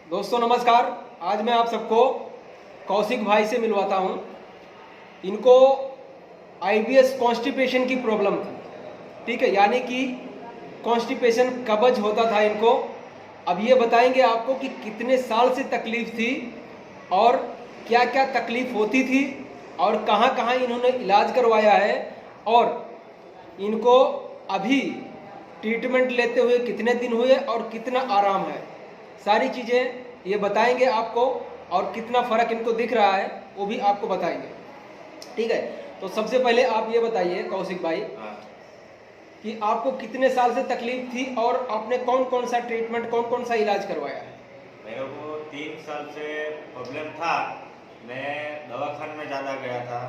दोस्तों नमस्कार। आज मैं आप सबको कौशिक भाई से मिलवाता हूं। इनको आईबीएस कॉन्स्टिपेशन की प्रॉब्लम थी, ठीक है, यानी कि कॉन्स्टिपेशन कब्ज होता था इनको। अब ये बताएंगे आपको कि कितने साल से तकलीफ थी और क्या क्या तकलीफ होती थी और कहाँ कहाँ इन्होंने इलाज करवाया है और इनको अभी ट्रीटमेंट लेते हुए कितने दिन हुए और कितना आराम है, सारी चीज़ें ये बताएंगे आपको और कितना फ़र्क इनको दिख रहा है वो भी आपको बताएंगे, ठीक है। तो सबसे पहले आप ये बताइए कौशिक भाई कि आपको कितने साल से तकलीफ थी और आपने कौन कौन सा ट्रीटमेंट कौन कौन सा इलाज करवाया है। मेरे को 3 साल से प्रॉब्लम था। मैं दवाखाने में ज़्यादा गया था।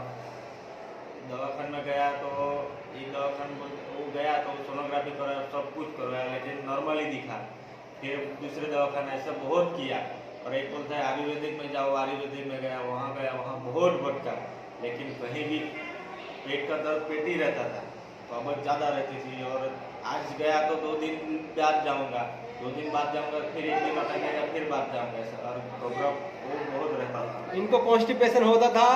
दवाखाने में गया तो एक दवाखाने वो गया तो सोनोग्राफी कराया, सब कुछ करवाया, लेकिन नॉर्मल ही दिखा। फिर दूसरे दवाखाने ऐसा बहुत किया और एक बोलता है आयुर्वेदिक में जाओ, आयुर्वेदिक में गया, वहाँ बहुत भटका, लेकिन कहीं भी पेट का दर्द पेट ही रहता था, कमर ज़्यादा रहती थी। और आज गया तो 2 दिन बाद जाऊँगा, 2 दिन बाद जाऊँगा, फिर 1 दिन अटकेगा, फिर बाद जाऊँगा, ऐसा। और प्रॉब्लम वो बहुत रहता था। इनको कॉन्स्टिपेशन होता था,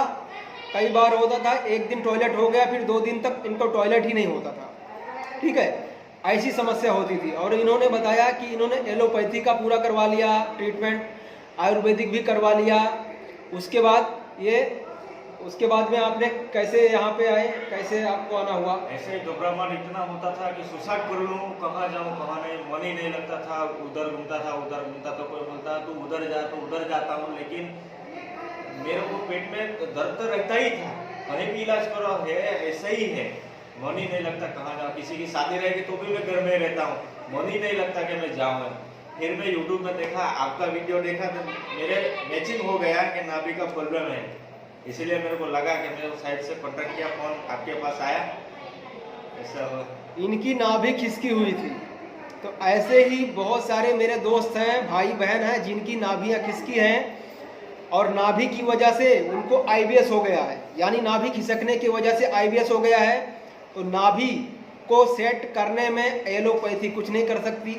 कई बार होता था, एक दिन टॉयलेट हो गया फिर 2 दिन तक इनको टॉयलेट ही नहीं होता था, ठीक है, ऐसी समस्या होती थी। और इन्होंने बताया कि इन्होंने एलोपैथी का पूरा करवा लिया ट्रीटमेंट, आयुर्वेदिक भी करवा लिया। उसके बाद में आपने कैसे यहाँ पे आए, कैसे आपको आना हुआ। ऐसे घबराहट इतना होता था कि सुसाइड कर लूँ, कहाँ जाऊँ कहाँ नहीं, मन ही नहीं लगता था। उधर घूमता था उधर घूमता, तो कोई बोलता तू उधर जा, तो उधर जाता हूँ, लेकिन मेरे को पेट में दर्द तो रहता ही था। कहीं भी इलाज करो है ऐसा ही है, मन ही नहीं लगता कहाँ जाऊँ। किसी की शादी रहेगी तो भी मैं घर में रहता हूँ, मन ही नहीं लगता कि मैं जाऊँ। फिर मैं यूट्यूब में देखा, आपका वीडियो देखा तो मेरे मैचिंग हो गया कि नाभि का प्रॉब्लम है, इसलिए मेरे को लगा कि मैं उस साइड से कॉन्टेक्ट किया, फोन आपके पास आया, ऐसा हुआ। इनकी नाभि खिसकी हुई थी, तो ऐसे ही बहुत सारे मेरे दोस्त हैं, भाई बहन हैं जिनकी नाभियाँ खिसकी हैं और नाभि की वजह से उनको आईबीएस हो गया है, यानी नाभि खिसकने की वजह से आईबीएस हो गया है। तो नाभि को सेट करने में एलोपैथी कुछ नहीं कर सकती,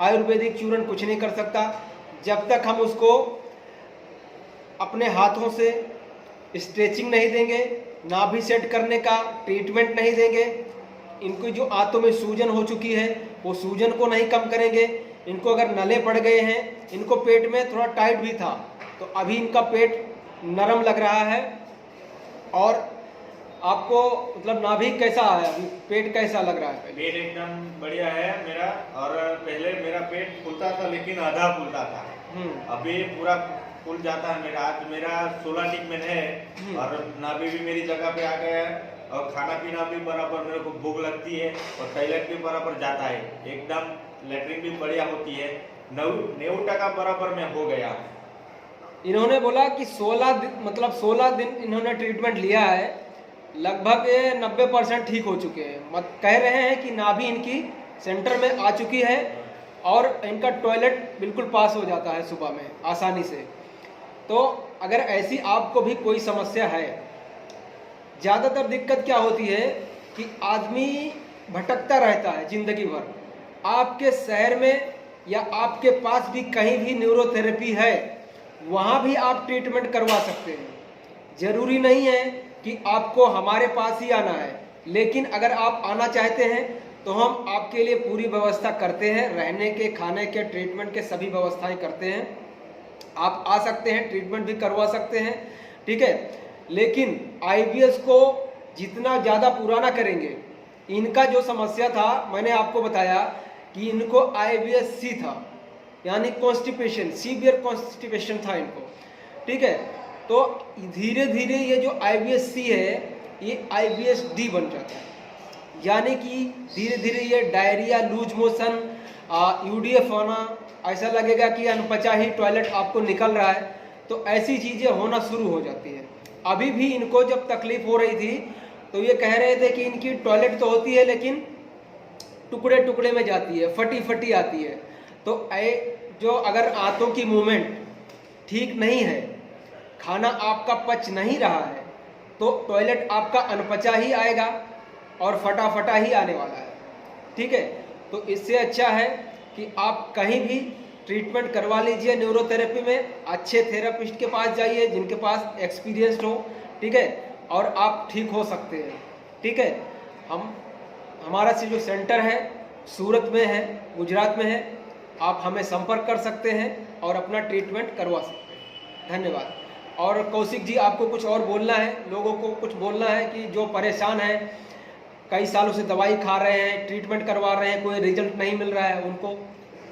आयुर्वेदिक चूर्ण कुछ नहीं कर सकता, जब तक हम उसको अपने हाथों से स्ट्रेचिंग नहीं देंगे, नाभि सेट करने का ट्रीटमेंट नहीं देंगे, इनको जो आंतों में सूजन हो चुकी है वो सूजन को नहीं कम करेंगे। इनको अगर नले पड़ गए हैं, इनको पेट में थोड़ा टाइट भी था, तो अभी इनका पेट नरम लग रहा है। और आपको मतलब नाभि कैसा है, अभी पेट कैसा लग रहा है। पेट एकदम बढ़िया है मेरा, और पहले मेरा पेट फूलता था लेकिन आधा फूलता था, अभी पूरा फूल जाता है मेरा। आज मेरा 16 टिकमेन है और नाभि भी मेरी जगह पे आ गया है, और खाना पीना भी बराबर, मेरे को भूख लगती है और टॉयलेट भी बराबर जाता है, एकदम लेटरिन भी बढ़िया होती है, 90% बराबर में हो गया। इन्होंने बोला कि 16 दिन इन्होंने ट्रीटमेंट लिया है, लगभग 90% ठीक हो चुके हैं। मत कह रहे हैं कि नाभि इनकी सेंटर में आ चुकी है और इनका टॉयलेट बिल्कुल पास हो जाता है सुबह में आसानी से। तो अगर ऐसी आपको भी कोई समस्या है, ज़्यादातर दिक्कत क्या होती है कि आदमी भटकता रहता है ज़िंदगी भर। आपके शहर में या आपके पास भी कहीं भी न्यूरोथेरेपी है, वहाँ भी आप ट्रीटमेंट करवा सकते हैं। ज़रूरी नहीं है कि आपको हमारे पास ही आना है, लेकिन अगर आप आना चाहते हैं तो हम आपके लिए पूरी व्यवस्था करते हैं, रहने के, खाने के, ट्रीटमेंट के सभी व्यवस्थाएं करते हैं। आप आ सकते हैं, ट्रीटमेंट भी करवा सकते हैं, ठीक है। लेकिन आईबीएस को जितना ज़्यादा पुराना करेंगे, इनका जो समस्या था मैंने आपको बताया कि इनको आईबीएस सी था, यानी कॉन्स्टिपेशन, सीवियर कॉन्स्टिपेशन था इनको, ठीक है। तो धीरे धीरे ये जो आईबीएस सी है ये आईबीएस डी बन जाता है, यानी कि धीरे धीरे ये डायरिया, लूज मोशन, यूडीएफ होना, ऐसा लगेगा कि अनपचा ही टॉयलेट आपको निकल रहा है, तो ऐसी चीज़ें होना शुरू हो जाती है। अभी भी इनको जब तकलीफ हो रही थी तो ये कह रहे थे कि इनकी टॉयलेट तो होती है लेकिन टुकड़े टुकड़े में जाती है, फटी फटी आती है। तो जो अगर आंतों की मूवमेंट ठीक नहीं है, खाना आपका पच नहीं रहा है, तो टॉयलेट आपका अनपचा ही आएगा और फटाफटा ही आने वाला है, ठीक है। तो इससे अच्छा है कि आप कहीं भी ट्रीटमेंट करवा लीजिए न्यूरोथेरेपी में। अच्छे थेरेपिस्ट के पास जाइए जिनके पास एक्सपीरियंस्ड हो, ठीक है, और आप ठीक हो सकते हैं, ठीक है। हमारा से जो सेंटर है सूरत में है, गुजरात में है, आप हमें संपर्क कर सकते हैं और अपना ट्रीटमेंट करवा सकते हैं। धन्यवाद। और कौशिक जी, आपको कुछ और बोलना है, लोगों को कुछ बोलना है कि जो परेशान है, कई सालों से दवाई खा रहे हैं, ट्रीटमेंट करवा रहे हैं, कोई रिजल्ट नहीं मिल रहा है, उनको?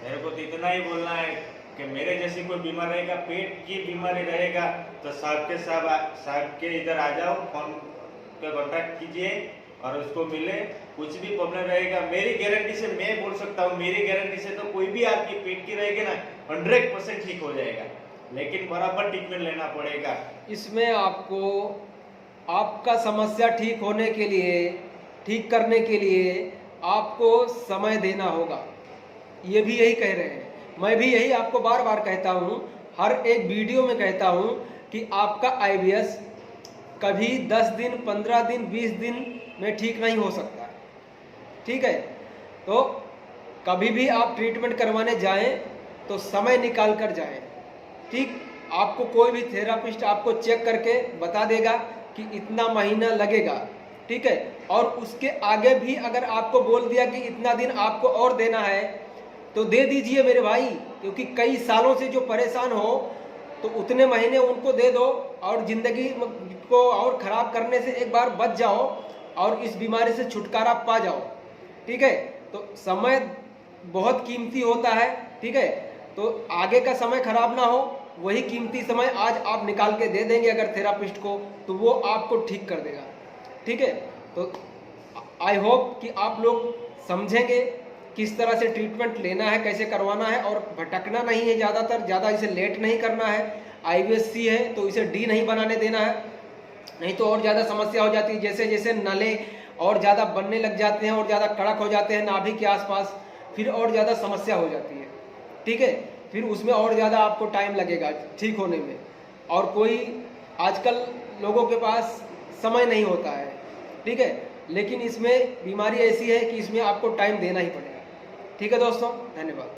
मेरे को तो इतना ही बोलना है कि मेरे जैसी कोई बीमार रहेगा, पेट की बीमारी रहेगा, तो साहब के इधर आ जाओ, फोन पे कॉन्टैक्ट कीजिए और उसको मिले। कुछ भी प्रॉब्लम रहेगा, मेरी गारंटी से मैं बोल सकता हूँ, मेरी गारंटी से तो कोई भी आपकी पेट की रहेगी ना 100% ठीक हो जाएगा, लेकिन बराबर ट्रीटमेंट लेना पड़ेगा। इसमें आपको आपका समस्या ठीक होने के लिए, ठीक करने के लिए आपको समय देना होगा। ये भी यही कह रहे हैं, मैं भी यही आपको बार बार कहता हूँ, हर एक वीडियो में कहता हूँ कि आपका IBS कभी 10 दिन, 15 दिन, 20 दिन में ठीक नहीं हो सकता, ठीक है। तो कभी भी आप ट्रीटमेंट करवाने जाएं तो समय निकाल कर जाएं, ठीक। आपको कोई भी थेरापिस्ट आपको चेक करके बता देगा कि इतना महीना लगेगा, ठीक है। और उसके आगे भी अगर आपको बोल दिया कि इतना दिन आपको और देना है तो दे दीजिए मेरे भाई, क्योंकि कई सालों से जो परेशान हो तो उतने महीने उनको दे दो और ज़िंदगी को और ख़राब करने से एक बार बच जाओ और इस बीमारी से छुटकारा पा जाओ, ठीक है। तो समय बहुत कीमती होता है, ठीक है। तो आगे का समय खराब ना हो, वही कीमती समय आज आप निकाल के दे देंगे अगर थेरापिस्ट को, तो वो आपको ठीक कर देगा, ठीक है। तो आई होप कि आप लोग समझेंगे किस तरह से ट्रीटमेंट लेना है, कैसे करवाना है, और भटकना नहीं है ज़्यादा इसे लेट नहीं करना है। IBS-C है तो इसे D नहीं बनाने देना है, नहीं तो और ज़्यादा समस्या हो जाती है। जैसे जैसे नले और ज़्यादा बनने लग जाते हैं और ज़्यादा कड़क हो जाते हैं नाभि के आसपास, फिर और ज़्यादा समस्या हो जाती है, ठीक है। फिर उसमें और ज़्यादा आपको टाइम लगेगा ठीक होने में, और कोई आजकल लोगों के पास समय नहीं होता है, ठीक है। लेकिन इसमें बीमारी ऐसी है कि इसमें आपको टाइम देना ही पड़ेगा, ठीक है दोस्तों। धन्यवाद।